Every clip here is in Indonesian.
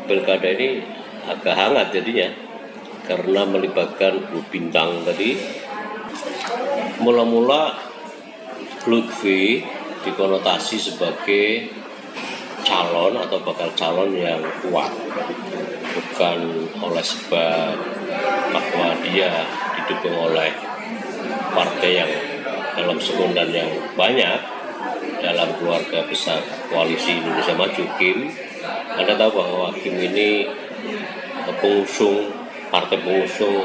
pilkada ini agak hangat jadinya karena melibatkan bintang tadi. Mula-mula Lutfi dikonotasi sebagai calon atau bakal calon yang kuat, bukan oleh sebab bahwa dia didukung oleh partai yang dalam sekundan yang banyak dalam keluarga besar koalisi Indonesia Maju, Kim. Anda tahu bahwa Kim ini partai pengusung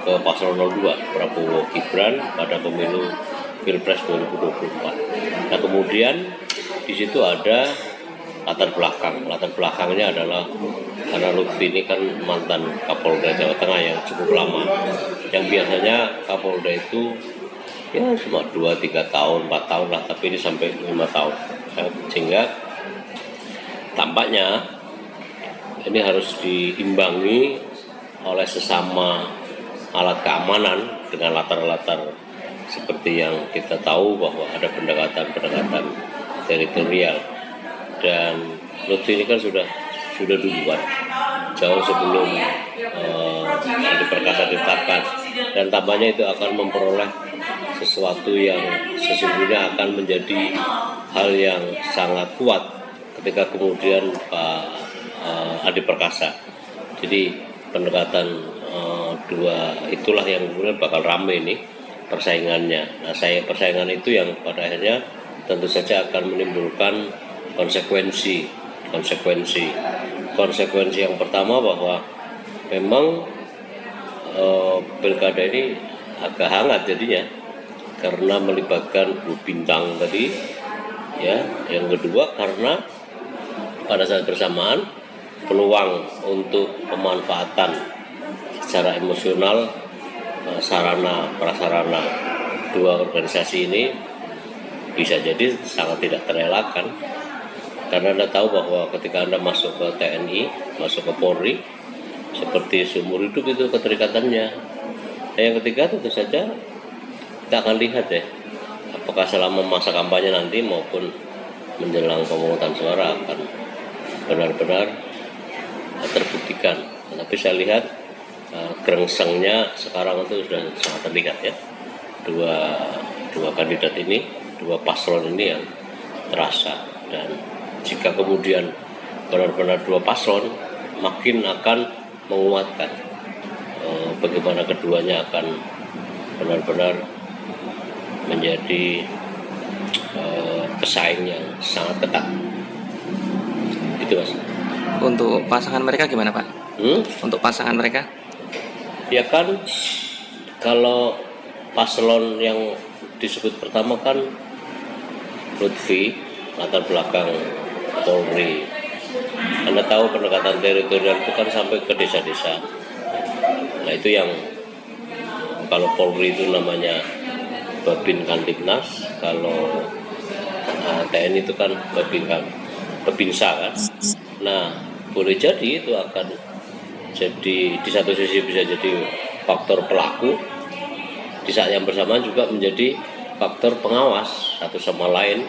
ke paslon 02 Prabowo Gibran pada pemilu Pilpres 2024. Nah, kemudian di situ ada latar belakangnya adalah karena Lutfi ini kan mantan Kapolda Jawa Tengah yang cukup lama, yang biasanya Kapolda itu ya cuma 2-3 tahun, 4 tahun lah, tapi ini sampai 5 tahun, sehingga tampaknya ini harus diimbangi oleh sesama alat keamanan dengan latar-latar seperti yang kita tahu bahwa ada pendekatan teritorial. Dan Lutfi ini kan sudah duluan, jauh sebelum Andi Perkasa ditetapkan, dan tampaknya itu akan memperoleh sesuatu yang sesungguhnya akan menjadi hal yang sangat kuat ketika kemudian Pak Andi Perkasa. Jadi pendekatan dua itulah yang kemudian bakal rame ini persaingannya. Nah, persaingan itu yang pada akhirnya tentu saja akan menimbulkan konsekuensi yang pertama bahwa memang pilkada ini agak hangat jadinya karena melibatkan bintang tadi ya. Yang kedua karena pada saat bersamaan peluang untuk pemanfaatan secara emosional sarana prasarana dua organisasi ini bisa jadi sangat tidak terelakkan. Karena Anda tahu bahwa ketika Anda masuk ke TNI, masuk ke Polri, seperti seumur hidup itu keterikatannya. Nah, yang ketiga tentu saja kita akan lihat ya, apakah selama masa kampanye nanti maupun menjelang pemungutan suara akan benar-benar terbuktikan. Tapi saya lihat gerengsengnya sekarang itu sudah sangat terlihat ya. Dua kandidat ini, dua paslon ini yang terasa, dan jika kemudian benar-benar dua paslon makin akan menguatkan bagaimana keduanya akan benar-benar menjadi pesaing yang sangat ketat. Itu Mas. Untuk pasangan mereka gimana Pak? Untuk pasangan mereka? Ya kan kalau paslon yang disebut pertama kan Lutfi, latar belakang Polri. Anda tahu pendekatan teritorial itu kan sampai ke desa-desa. Nah, itu yang kalau Polri itu namanya Babin Kantiknas, kalau TNI itu kan Babinsa kan. Nah, boleh jadi itu akan jadi di satu sisi bisa jadi faktor pelaku, di saat yang bersamaan juga menjadi faktor pengawas satu sama lain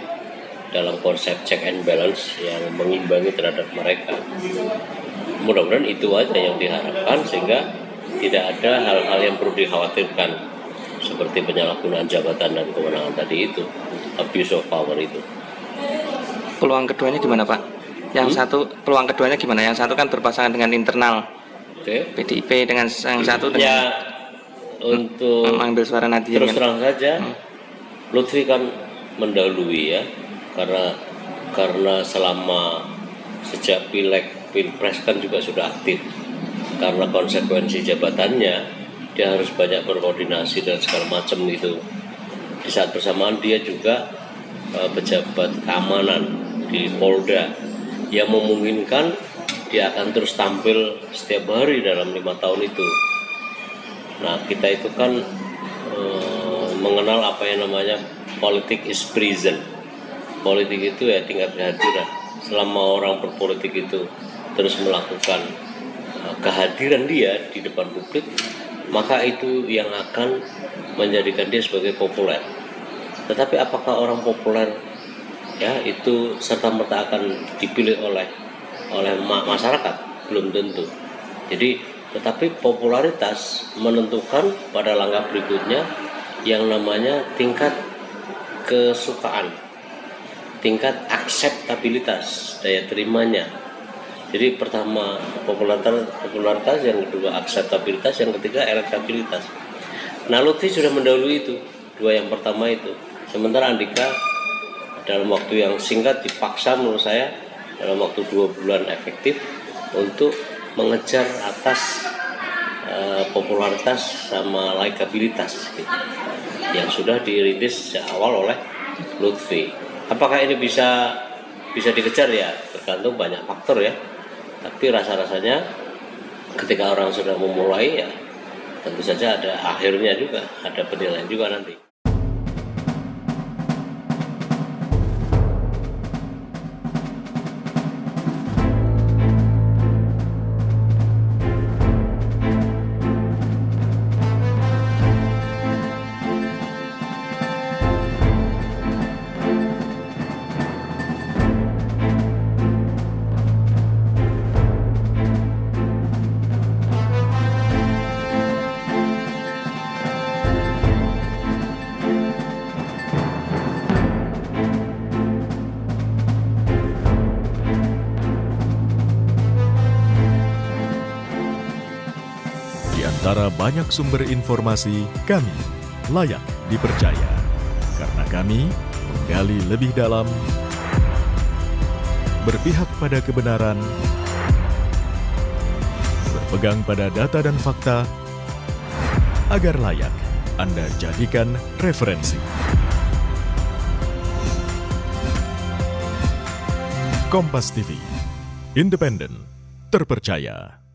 dalam konsep check and balance yang mengimbangi terhadap mereka. Mudah-mudahan itu aja yang diharapkan sehingga tidak ada hal-hal yang perlu dikhawatirkan seperti penyalahgunaan jabatan dan kewenangan tadi itu, abuse of power itu. Peluang keduanya gimana Pak? Yang satu peluang keduanya gimana? Yang satu kan berpasangan dengan internal PDIP, dengan yang satu dengan ya, untuk mengambil suara Nahdien. Terus terang saja Lutfi kan mendahului ya, karena selama sejak Pilpres kan juga sudah aktif. Karena konsekuensi jabatannya dia harus banyak berkoordinasi dan segala macam itu. Di saat bersamaan dia juga pejabat keamanan di Polda yang memungkinkan dia akan terus tampil setiap hari dalam 5 tahun itu. Nah, kita itu kan mengenal apa yang namanya politik is prison. Politik itu ya tingkat kehadiran. Selama orang berpolitik itu terus melakukan kehadiran dia di depan publik, maka itu yang akan menjadikan dia sebagai populer. Tetapi apakah orang populer ya itu serta-merta akan dipilih oleh oleh masyarakat, belum tentu. Jadi tetapi popularitas menentukan pada langkah berikutnya yang namanya tingkat kesukaan, tingkat akseptabilitas, daya terimanya. Jadi pertama popularitas, yang kedua akseptabilitas, yang ketiga elektabilitas. Nah, Lutfi sudah mendahului itu, dua yang pertama itu. Sementara Andika dalam waktu yang singkat dipaksa menurut saya dalam waktu 2 bulan efektif untuk mengejar atas popularitas sama likabilitas gitu, yang sudah dirintis sejak awal oleh Lutfi. Apakah ini bisa dikejar ya? Tergantung banyak faktor ya. Tapi rasa-rasanya ketika orang sudah memulai ya tentu saja ada akhirnya juga, ada penilaian juga nanti. Di antara banyak sumber informasi, kami layak dipercaya. Karena kami menggali lebih dalam, berpihak pada kebenaran, berpegang pada data dan fakta, agar layak Anda jadikan referensi. Kompas TV, independen, terpercaya.